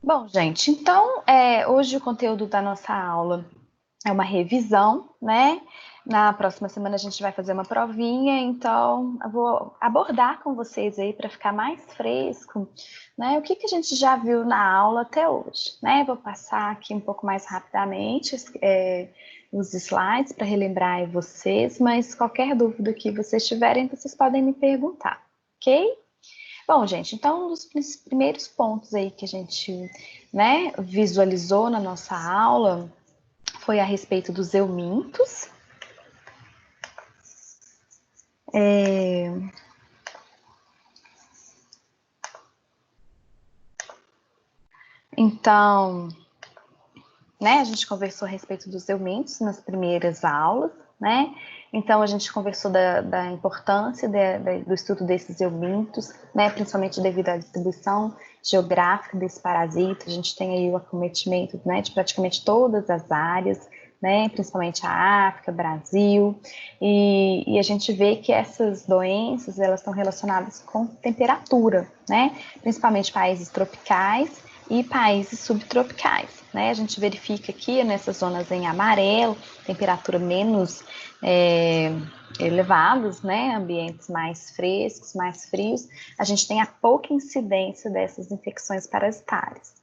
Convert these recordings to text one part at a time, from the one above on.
Bom, gente, então, hoje o conteúdo da nossa aula é uma revisão, né? Na próxima semana a gente vai fazer uma provinha, então eu vou abordar com vocês aí para ficar mais fresco, né? O que a gente já viu na aula até hoje, né? Vou passar aqui um pouco mais rapidamente os slides para relembrar aí vocês, mas qualquer dúvida que vocês tiverem, vocês podem me perguntar, ok? Bom, gente, então um dos primeiros pontos aí que a gente, né, visualizou na nossa aula foi a respeito dos eumintos. Então, né, a gente conversou a respeito dos eumintos nas primeiras aulas, né? Então, a gente conversou da importância do estudo desses eumintos, né, principalmente devido à distribuição geográfica desse parasita. A gente tem aí o acometimento, né, de praticamente todas as áreas, né, principalmente a África, Brasil, e a gente vê que essas doenças, elas estão relacionadas com temperatura, né, principalmente países tropicais e países subtropicais, né? A gente verifica aqui nessas zonas em amarelo, temperatura menos elevadas, né? Ambientes mais frescos, mais frios, a gente tem a pouca incidência dessas infecções parasitárias.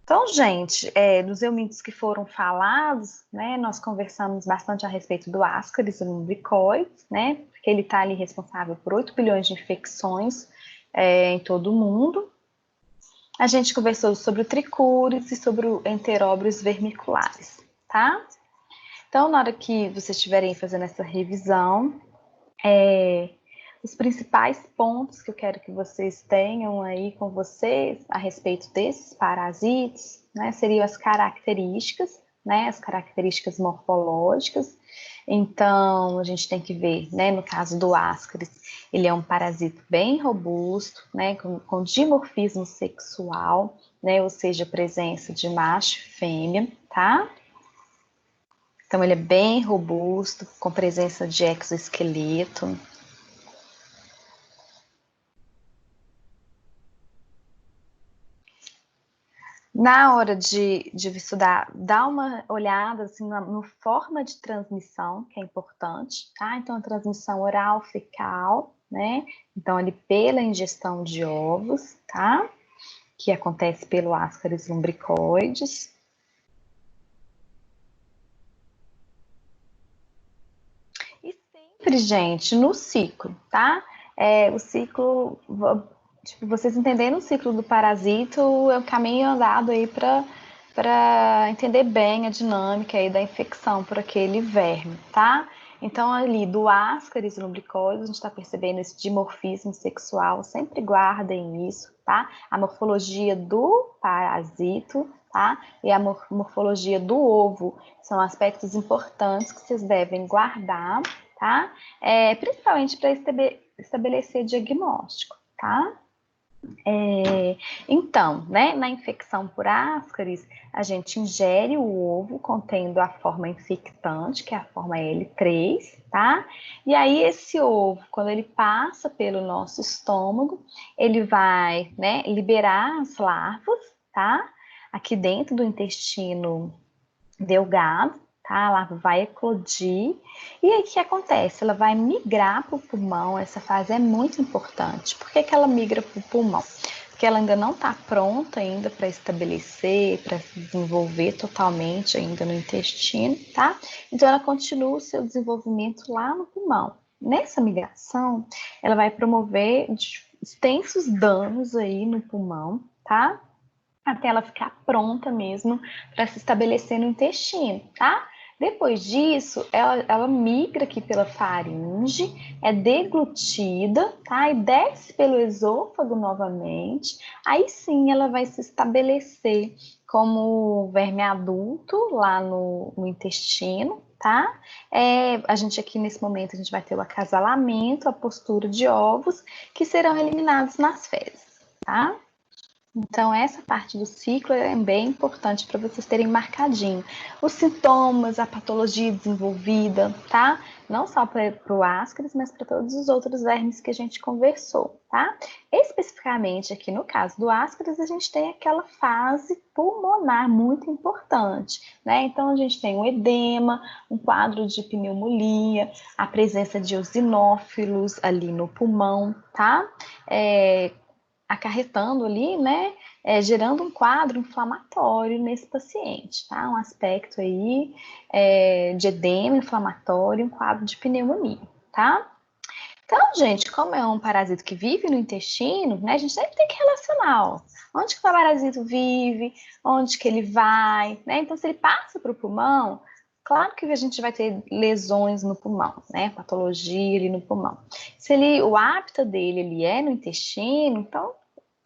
Então, gente, dos eumintos que foram falados, né, nós conversamos bastante a respeito do Ascaris lumbricoides, né, porque ele está ali responsável por 8 bilhões de infecções em todo o mundo. A gente conversou sobre o tricúris e sobre o enteróbios vermiculares, tá? Então, na hora que vocês estiverem fazendo essa revisão, os principais pontos que eu quero que vocês tenham aí com vocês a respeito desses parasitas, né, seriam as características, né, as características morfológicas. Então, a gente tem que ver, né, no caso do Ascaris, ele é um parasita bem robusto, né, com dimorfismo sexual, né, ou seja, presença de macho e fêmea, tá? Então, ele é bem robusto, com presença de exoesqueleto. Na hora de estudar, dá uma olhada assim, no forma de transmissão, que é importante, tá? Então, a transmissão oral, fecal, né? Então, ali pela ingestão de ovos, tá? Que acontece pelo Ascaris lumbricoides. E sempre, gente, no ciclo, tá? O ciclo, tipo, vocês entenderem o ciclo do parasito, é o caminho andado aí para entender bem a dinâmica aí da infecção por aquele verme, tá? Então, ali do Ascaris lumbricoides, a gente está percebendo esse dimorfismo sexual, sempre guardem isso, tá? A morfologia do parasito, tá? E a morfologia do ovo são aspectos importantes que vocês devem guardar, tá? Principalmente para estabelecer diagnóstico, tá? Então, né, na infecção por Ascaris, a gente ingere o ovo contendo a forma infectante, que é a forma L3, tá? E aí esse ovo, quando ele passa pelo nosso estômago, ele vai, né, liberar as larvas, tá? Aqui dentro do intestino delgado, tá? A larva vai eclodir. E aí o que acontece? Ela vai migrar para o pulmão. Essa fase é muito importante. Por que ela migra para o pulmão? Porque ela ainda não está pronta ainda para estabelecer, para se desenvolver totalmente ainda no intestino, tá? Então ela continua o seu desenvolvimento lá no pulmão. Nessa migração, ela vai promover extensos danos aí no pulmão, tá? Até ela ficar pronta mesmo para se estabelecer no intestino, tá? Depois disso, ela migra aqui pela faringe, é deglutida, tá? E desce pelo esôfago novamente. Aí sim ela vai se estabelecer como verme adulto lá no intestino, tá? A gente aqui nesse momento, a gente vai ter o acasalamento, a postura de ovos, que serão eliminados nas fezes, tá? Então, essa parte do ciclo é bem importante para vocês terem marcadinho. Os sintomas, a patologia desenvolvida, tá? Não só para o Ascaris, mas para todos os outros vermes que a gente conversou, tá? especificamente aqui no caso do Ascaris, a gente tem aquela fase pulmonar muito importante, né? Então, a gente tem um edema, um quadro de pneumonia, a presença de eosinófilos ali no pulmão, tá? Acarretando ali, né? Gerando um quadro inflamatório nesse paciente, tá? Um aspecto aí de edema inflamatório, um quadro de pneumonia, tá? Então, gente, como é um parasito que vive no intestino, né, a gente sempre tem que relacionar, ó, onde que o parasito vive, onde que ele vai, né? Então, se ele passa para o pulmão, claro que a gente vai ter lesões no pulmão, né? Patologia ali no pulmão. Se o hábitat dele ele é no intestino, então,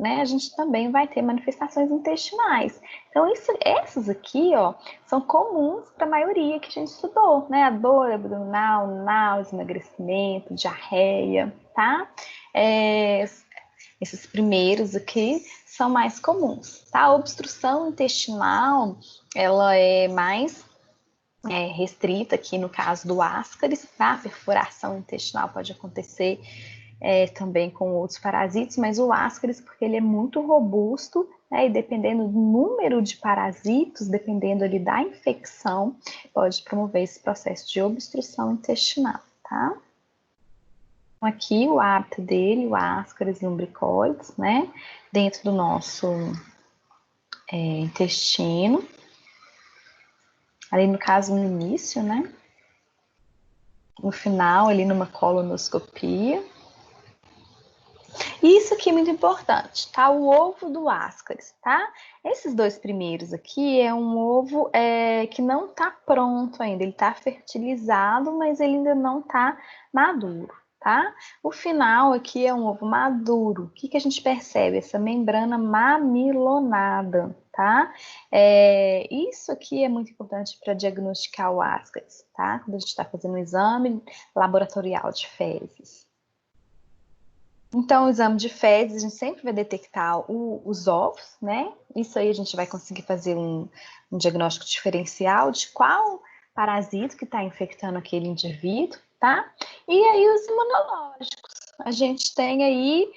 né, a gente também vai ter manifestações intestinais. Então, essas aqui, ó, são comuns para a maioria que a gente estudou, né? A dor abdominal, náusea, emagrecimento, diarreia, tá? Esses primeiros aqui são mais comuns, tá? A obstrução intestinal, ela é mais restrita aqui no caso do Ascaris, tá? A perfuração intestinal pode acontecer também com outros parasitas, mas o Ascaris, porque ele é muito robusto, né, e dependendo do número de parasitos, dependendo ali da infecção, pode promover esse processo de obstrução intestinal, tá? Aqui o hábito dele, o Ascaris lumbricoides, né, dentro do nosso intestino, ali no caso no início, né, no final ali numa colonoscopia. Isso aqui é muito importante, tá? O ovo do Ascaris, tá? Esses dois primeiros aqui é um ovo que não tá pronto ainda, ele tá fertilizado, mas ele ainda não tá maduro, tá? O final aqui é um ovo maduro. O que a gente percebe? Essa membrana mamilonada, tá? Isso aqui é muito importante para diagnosticar o Ascaris, tá? Quando a gente está fazendo um exame laboratorial de fezes. Então, o exame de fezes, a gente sempre vai detectar os ovos, né? Isso aí a gente vai conseguir fazer um diagnóstico diferencial de qual parasito que está infectando aquele indivíduo, tá? E aí os imunológicos. A gente tem aí,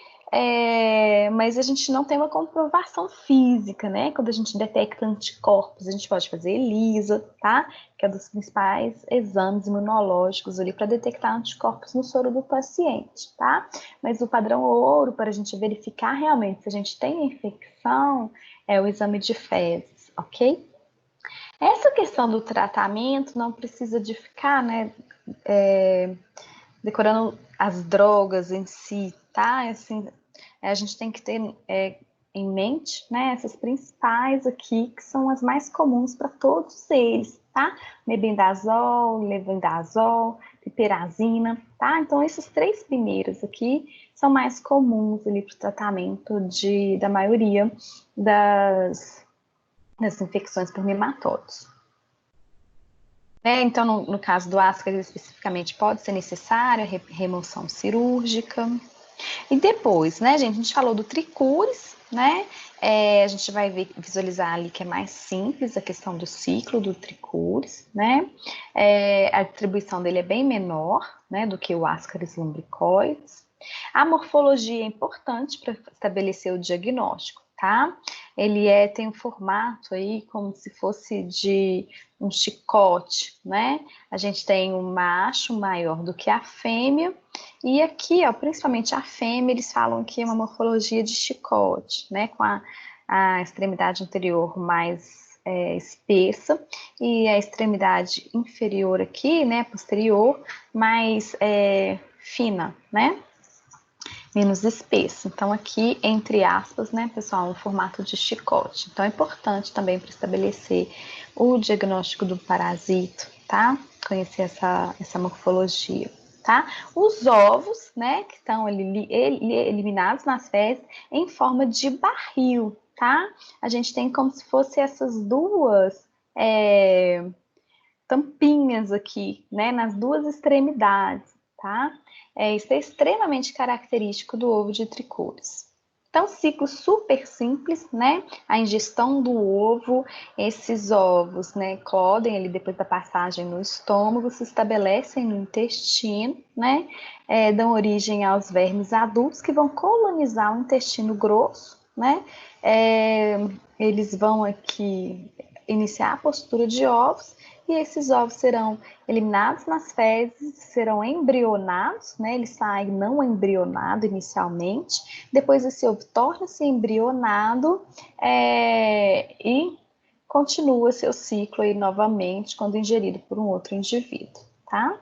mas a gente não tem uma comprovação física, né? Quando a gente detecta anticorpos, a gente pode fazer ELISA, tá? Que é um dos principais exames imunológicos ali para detectar anticorpos no soro do paciente, tá? Mas o padrão ouro para a gente verificar realmente se a gente tem infecção é o exame de fezes, ok? Essa questão do tratamento não precisa de ficar, né, decorando as drogas em si, tá? Assim, a gente tem que ter em mente, né, essas principais aqui, que são as mais comuns para todos eles, tá? Mebendazol, levendazol, piperazina, tá? Então, esses três primeiros aqui são mais comuns ali para o tratamento da maioria das infecções por nematóides. Então, no caso do Ascaris especificamente, pode ser necessária remoção cirúrgica. E depois, né, gente, a gente falou do tricúris, né? A gente vai visualizar ali que é mais simples a questão do ciclo do tricúris, né? A distribuição dele é bem menor, né, do que o Ascaris lumbricoides. A morfologia é importante para estabelecer o diagnóstico, tá? Ele tem um formato aí como se fosse de um chicote, né? A gente tem um macho maior do que a fêmea, e aqui, ó, principalmente a fêmea, eles falam que é uma morfologia de chicote, né? Com a extremidade anterior mais espessa e a extremidade inferior aqui, né, posterior, mais fina, né? Menos espesso. Então, aqui, entre aspas, né, pessoal, um formato de chicote. Então, é importante também para estabelecer o diagnóstico do parasito, tá? Conhecer essa morfologia, tá? Os ovos, né, que estão ali eliminados nas fezes em forma de barril, tá? A gente tem como se fosse essas duas tampinhas aqui, né, nas duas extremidades, tá? Isso é extremamente característico do ovo de tricúris. Então, ciclo super simples, né? A ingestão do ovo, esses ovos, né, eclodem ali depois da passagem no estômago, se estabelecem no intestino, né? Dão origem aos vermes adultos que vão colonizar o intestino grosso, né? Eles vão aqui iniciar a postura de ovos e esses ovos serão eliminados nas fezes, serão embrionados, né? Eles saem não embrionado inicialmente, depois esse ovo torna-se embrionado e continua seu ciclo aí novamente quando ingerido por um outro indivíduo, tá?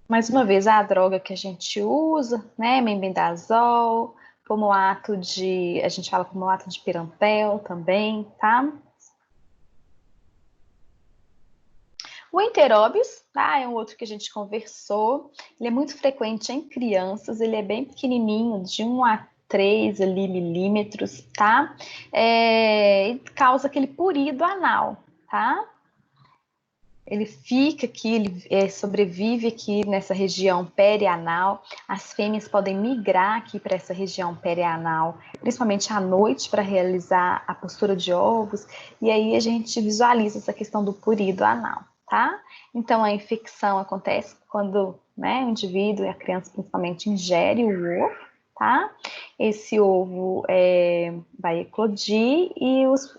Mais uma vez, a droga que a gente usa, né, mebendazol, a gente fala pomolato de pirampel também, tá? O enteróbios, tá? É um outro que a gente conversou. Ele é muito frequente em crianças, ele é bem pequenininho, de 1 a 3 ali, milímetros, tá? E causa aquele purido anal, tá? Ele fica aqui, ele sobrevive aqui nessa região perianal. As fêmeas podem migrar aqui para essa região perianal, principalmente à noite, para realizar a postura de ovos. E aí a gente visualiza essa questão do purido anal, tá? Então a infecção acontece quando, né, o indivíduo e a criança principalmente ingere o ovo, tá? Esse ovo vai eclodir e os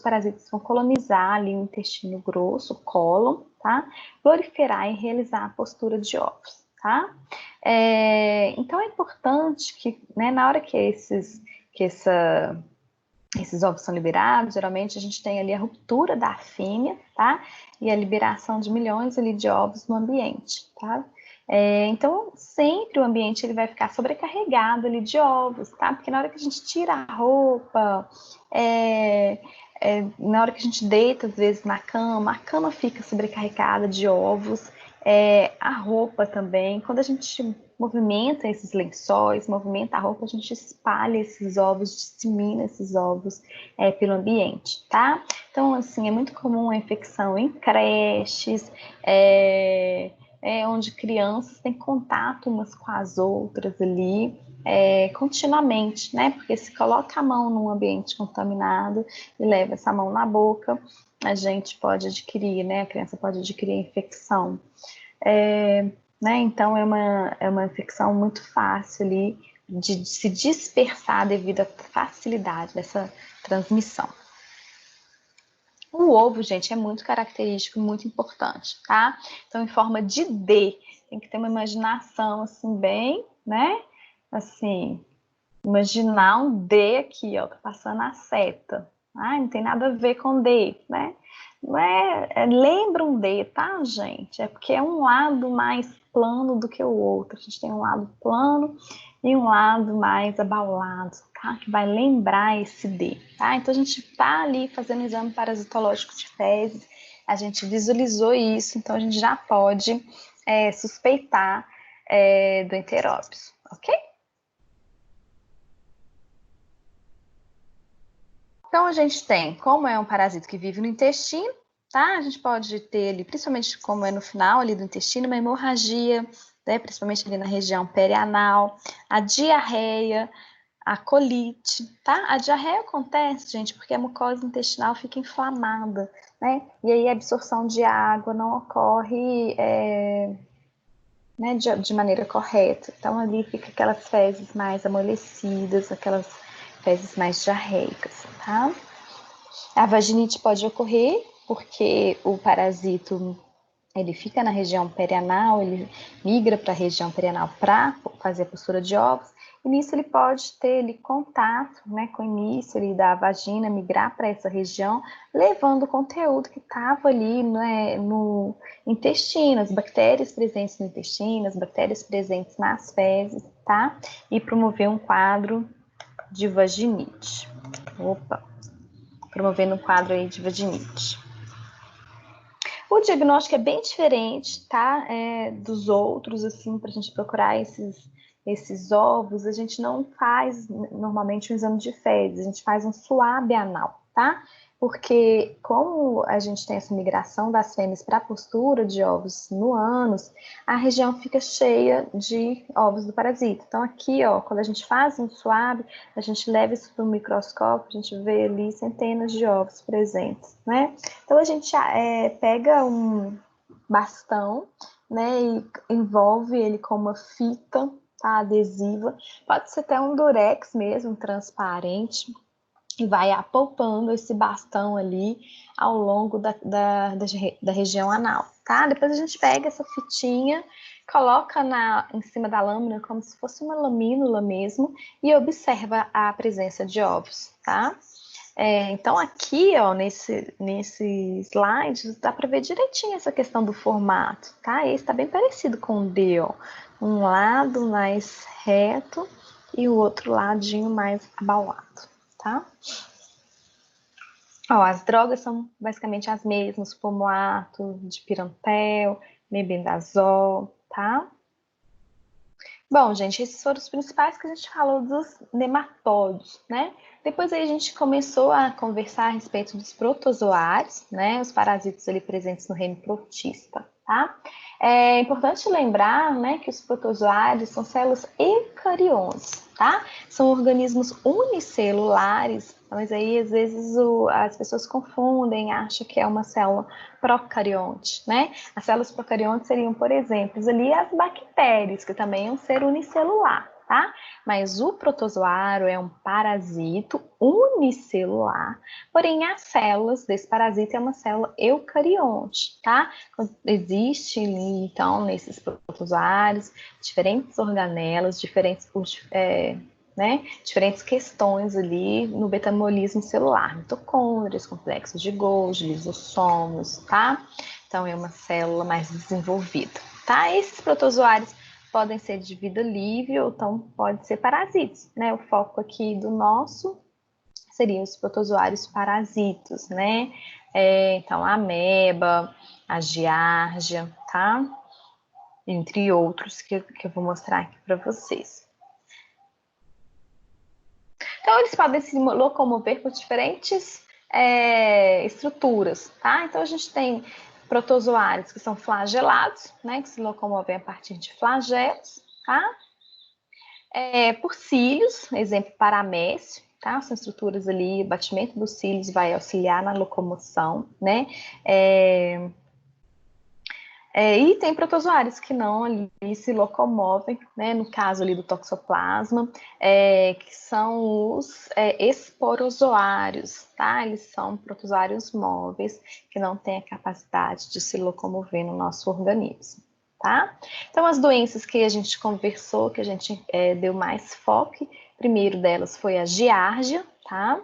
parasitas vão colonizar ali o intestino grosso, o cólon, tá? Proliferar e realizar a postura de ovos, tá? Então é importante que, né, na hora que esses ovos são liberados, geralmente a gente tem ali a ruptura da fêmea, tá? E a liberação de milhões ali de ovos no ambiente, tá? Então, sempre o ambiente ele vai ficar sobrecarregado ali de ovos, tá? Porque na hora que a gente tira a roupa, na hora que a gente deita, às vezes, na cama, a cama fica sobrecarregada de ovos, a roupa também. Quando a gente movimenta esses lençóis, movimenta a roupa, a gente espalha esses ovos, dissemina esses ovos pelo ambiente, tá? Então, assim, é muito comum a infecção em creches, onde crianças têm contato umas com as outras ali, continuamente, né? Porque se coloca a mão num ambiente contaminado e leva essa mão na boca, a gente pode adquirir, né? A criança pode adquirir a infecção. Né? Então, é uma infecção muito fácil ali de se dispersar devido à facilidade dessa transmissão. O ovo, gente, é muito característico, muito importante, tá? Então, em forma de D, tem que ter uma imaginação, assim, bem, né? Assim, imaginar um D aqui, ó, tá passando a seta. Ai, não tem nada a ver com D, né? Não lembra um D, tá, gente? É porque é um lado mais plano do que o outro. A gente tem um lado plano e um lado mais abaulado, tá? Que vai lembrar esse D, tá? Então a gente tá ali fazendo um exame parasitológico de fezes, a gente visualizou isso, então a gente já pode suspeitar do enteróbios, ok? Então, a gente tem, como é um parasita que vive no intestino, tá? A gente pode ter ele, principalmente como é no final ali do intestino, uma hemorragia, né? Principalmente ali na região perianal, a diarreia, a colite, tá? A diarreia acontece, gente, porque a mucosa intestinal fica inflamada, né? E aí a absorção de água não ocorre né, de maneira correta. Então, ali fica aquelas fezes mais amolecidas, aquelas fezes mais diarreicas, tá? A vaginite pode ocorrer porque o parasito ele fica na região perianal, ele migra para a região perianal para fazer a postura de ovos, e nisso ele pode ter ali, contato, né, com o início ali, da vagina, migrar para essa região, levando o conteúdo que estava ali, né, no intestino, as bactérias presentes no intestino, as bactérias presentes nas fezes, tá? E promover um quadro de vaginite. Opa! Promovendo um quadro aí de vaginite. O diagnóstico é bem diferente, tá? Dos outros, assim, para a gente procurar esses ovos, a gente não faz normalmente um exame de fezes, a gente faz um suave anal, tá? porque como a gente tem essa migração das fêmeas para a postura de ovos no ânus, a região fica cheia de ovos do parasita. Então aqui, ó, quando a gente faz um swab, a gente leva isso para o microscópio, a gente vê ali centenas de ovos presentes, né? Então a gente pega um bastão, né, e envolve ele com uma fita, tá, adesiva, pode ser até um durex mesmo, transparente, e vai apalpando esse bastão ali ao longo da região anal, tá? Depois a gente pega essa fitinha, coloca em cima da lâmina como se fosse uma lamínula mesmo e observa a presença de ovos, tá? Então aqui, ó, nesse slide, dá para ver direitinho essa questão do formato, tá? Esse está bem parecido com o D, ó. Um lado mais reto e o outro ladinho mais abaulado, tá? Ó, as drogas são basicamente as mesmas, fumoato, dipirantel, mebendazol, tá? Bom, gente, esses foram os principais que a gente falou dos nematóides, né? Depois aí a gente começou a conversar a respeito dos protozoários, né? Os parasitas ali presentes no reino protista, tá? É importante lembrar, né, que os protozoários são células eucariontes, tá? São organismos unicelulares, mas aí às vezes as pessoas confundem, acham que é uma célula procarionte, né? As células procariontes seriam, por exemplo, ali as bactérias, que também é um ser unicelular, tá? Mas o protozoário é um parasito unicelular, porém as células desse parasita é uma célula eucarionte, tá? Existe ali, então, nesses protozoários, diferentes organelas, diferentes questões ali no betamolismo celular, mitocôndrias, complexos de Golgi, lisossomos, tá? Então é uma célula mais desenvolvida, tá? Esses protozoários podem ser de vida livre ou então pode ser parasitas, né? O foco aqui do nosso seriam os protozoários parasitos, né? Então a ameba, a giardia, tá? Entre outros que eu vou mostrar aqui para vocês. Então, eles podem se locomover por diferentes estruturas, tá? Então, a gente tem protozoários que são flagelados, né? Que se locomovem a partir de flagelos, tá? Por cílios, exemplo, paramécio, tá? São estruturas ali, o batimento dos cílios vai auxiliar na locomoção, né? E tem protozoários que não ali se locomovem, né? No caso ali do toxoplasma, que são os esporozoários, tá? Eles são protozoários móveis que não têm a capacidade de se locomover no nosso organismo, tá? Então, as doenças que a gente conversou, que a gente deu mais foco, primeiro delas foi a giardia, tá?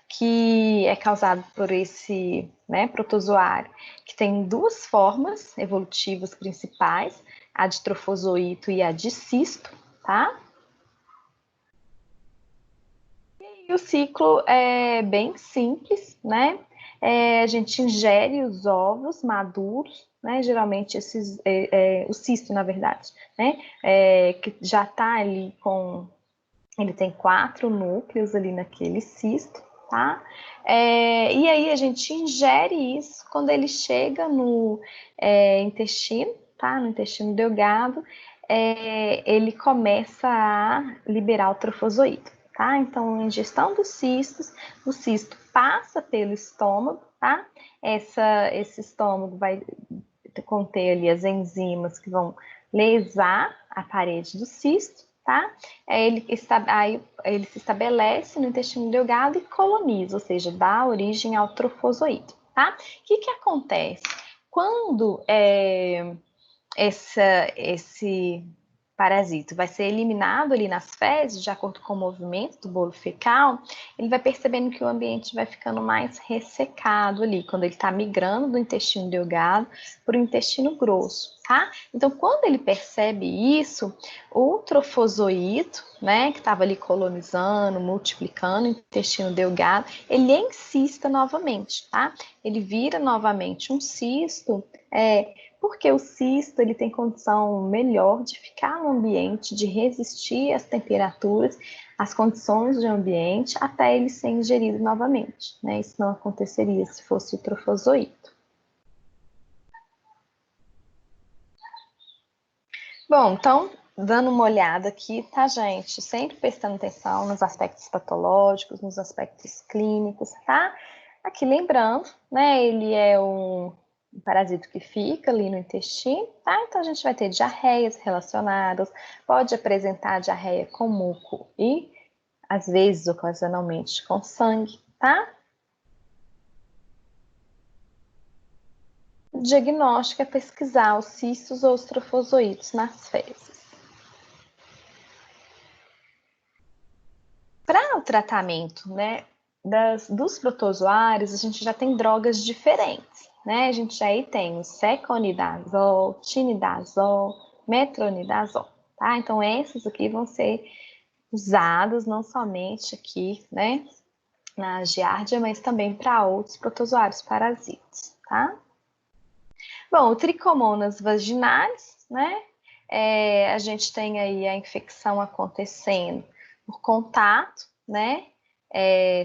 Que é causado por esse protozoário, que tem duas formas evolutivas principais, a de trofozoito e a de cisto, tá? E o ciclo é bem simples, né? A gente ingere os ovos maduros, né? Geralmente o cisto, na verdade, né? Que já está ali ele tem 4 núcleos ali naquele cisto, tá? E aí a gente ingere isso quando ele chega no intestino, tá? No intestino delgado, ele começa a liberar o trofozoito, tá? Então, ingestão dos cistos, o cisto passa pelo estômago, tá? Esse estômago vai conter ali as enzimas que vão lesar a parede do cisto, tá? Aí ele se estabelece no intestino delgado e coloniza, ou seja, dá origem ao trofozoito, tá? O que acontece? Quando esse parasito vai ser eliminado ali nas fezes, de acordo com o movimento do bolo fecal, ele vai percebendo que o ambiente vai ficando mais ressecado ali, quando ele está migrando do intestino delgado para o intestino grosso, tá? Então, quando ele percebe isso, o trofozoito, né, que estava ali colonizando, multiplicando o intestino delgado, ele encista novamente, tá? Ele vira novamente um cisto, porque o cisto ele tem condição melhor de ficar no ambiente, de resistir às temperaturas, às condições do ambiente, até ele ser ingerido novamente, né? Isso não aconteceria se fosse o trofozoito. Bom, então, dando uma olhada aqui, tá, gente? Sempre prestando atenção nos aspectos patológicos, nos aspectos clínicos, tá? Aqui lembrando, né, ele é um parasito que fica ali no intestino, tá? Então, a gente vai ter diarreias relacionadas, pode apresentar diarreia com muco e, às vezes, ocasionalmente, com sangue, tá? O diagnóstico é pesquisar os cistos ou os trofozoitos nas fezes. Para o tratamento, né, dos protozoários, a gente já tem drogas diferentes, né? A gente aí tem o seconidazol, tinidazol, metronidazol, tá? Então, esses aqui vão ser usados não somente aqui, né, na giardia, mas também para outros protozoários parasitas, tá? Bom, o tricomonas vaginalis, né? A gente tem aí a infecção acontecendo por contato, né?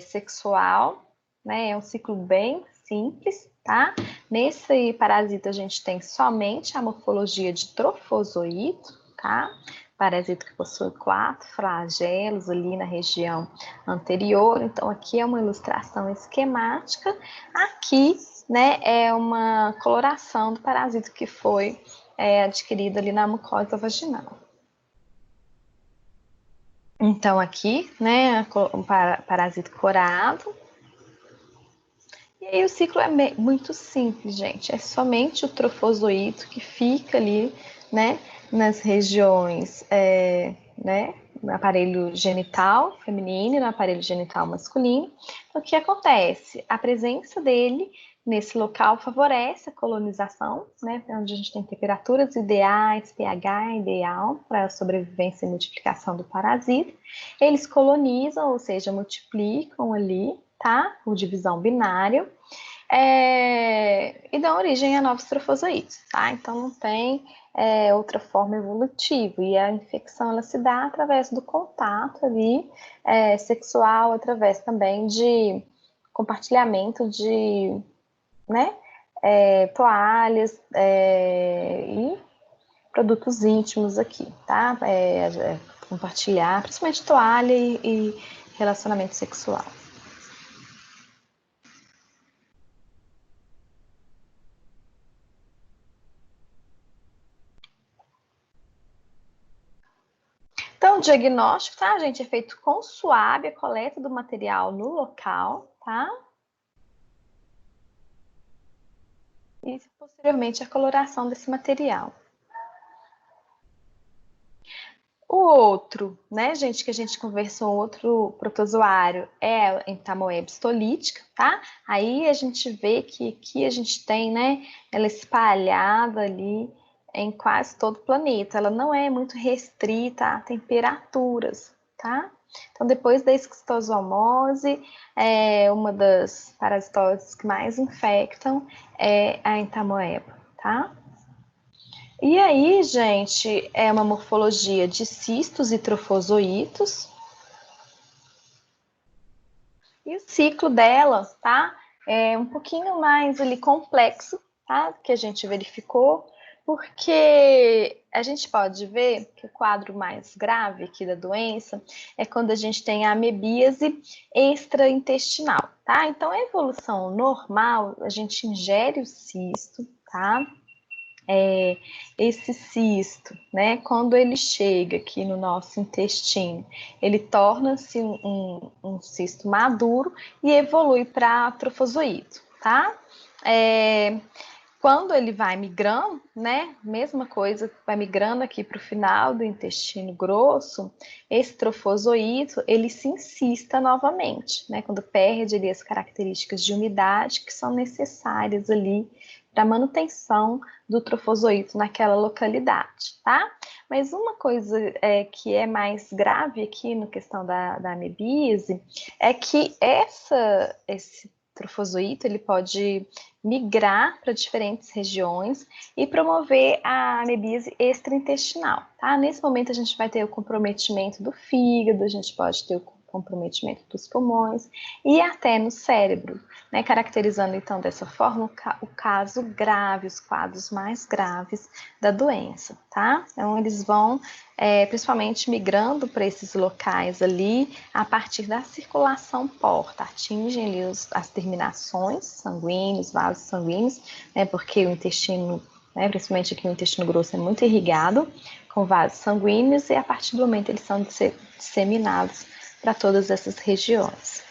Sexual, né? É um ciclo bem simples, tá? Nesse parasita a gente tem somente a morfologia de trofozoito, tá? Parasita que possui 4 flagelos ali na região anterior. Então, aqui é uma ilustração esquemática. Aqui, né, é uma coloração do parasito que foi adquirido ali na mucosa vaginal. Então, aqui, né, um parasito corado. E aí o ciclo é muito simples, gente. É somente o trofozoito que fica ali, né, nas regiões, né, no aparelho genital feminino e no aparelho genital masculino. Então, o que acontece? A presença dele nesse local favorece a colonização, né, onde a gente tem temperaturas ideais, pH ideal para a sobrevivência e multiplicação do parasita. Eles colonizam, ou seja, multiplicam ali, tá? Por divisão binária, e dão origem a novos trofozoítos, tá? Então não tem outra forma evolutiva, e a infecção ela se dá através do contato ali sexual, através também de compartilhamento de, né, toalhas e produtos íntimos aqui, tá? Compartilhar, principalmente toalha e relacionamento sexual. Então, o diagnóstico, tá, gente, é feito com suave, a coleta do material no local, tá? E posteriormente a coloração desse material. O outro, né, gente, que a gente conversou, outro protozoário é a entamoeba histolítica, tá? Aí a gente vê que aqui a gente tem, né, ela espalhada ali em quase todo o planeta. Ela não é muito restrita a temperaturas, tá? Então, depois da esquistossomose, uma das parasitoses que mais infectam é a entamoeba, tá? E aí, gente, é uma morfologia de cistos e trofozoítos. E o ciclo dela, tá? É um pouquinho mais ali complexo, tá? Que a gente verificou, porque a gente pode ver que o quadro mais grave aqui da doença é quando a gente tem a amebíase extraintestinal, tá? Então, a evolução normal, a gente ingere o cisto, tá? Esse cisto, né, quando ele chega aqui no nosso intestino, ele torna-se um cisto maduro e evolui para trofozoito, tá? Quando ele vai migrando, né, mesma coisa, vai migrando aqui para o final do intestino grosso, esse trofozoito, ele se incista novamente, né, quando perde ali as características de umidade que são necessárias ali para manutenção do trofozoito naquela localidade, tá? Mas uma coisa que é mais grave aqui na questão da amebíase é que esse trofozoito, ele pode migrar para diferentes regiões e promover a amebíase extraintestinal, tá? Nesse momento a gente vai ter o comprometimento do fígado, a gente pode ter o comprometimento dos pulmões e até no cérebro, né? Caracterizando então dessa forma o caso grave, os quadros mais graves da doença, tá? Então eles vão principalmente migrando para esses locais ali a partir da circulação porta, atingem ali as terminações sanguíneas, vasos sanguíneos, né? Porque o intestino, né, principalmente aqui o intestino grosso, é muito irrigado com vasos sanguíneos e a partir do momento eles são disseminados para todas essas regiões.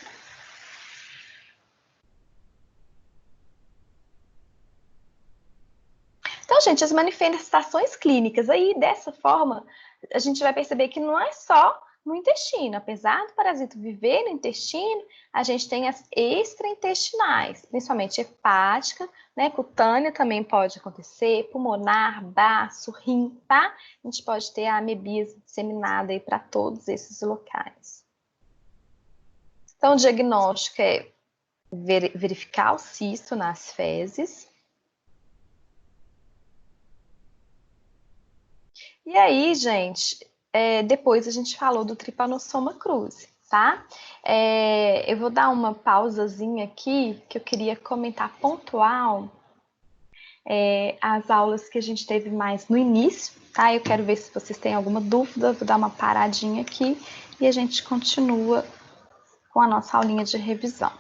Então, gente, as manifestações clínicas aí, dessa forma, a gente vai perceber que não é só no intestino. Apesar do parasito viver no intestino, a gente tem as extraintestinais, principalmente hepática, né? Cutânea também pode acontecer, pulmonar, baço, rim, tá? A gente pode ter a amebíase disseminada aí para todos esses locais. Então, o diagnóstico é verificar o cisto nas fezes. E aí, gente, depois a gente falou do Trypanosoma cruzi, tá? Eu vou dar uma pausazinha aqui, que eu queria comentar pontual as aulas que a gente teve mais no início, tá? Eu quero ver se vocês têm alguma dúvida, vou dar uma paradinha aqui e a gente continua com a nossa aulinha de revisão.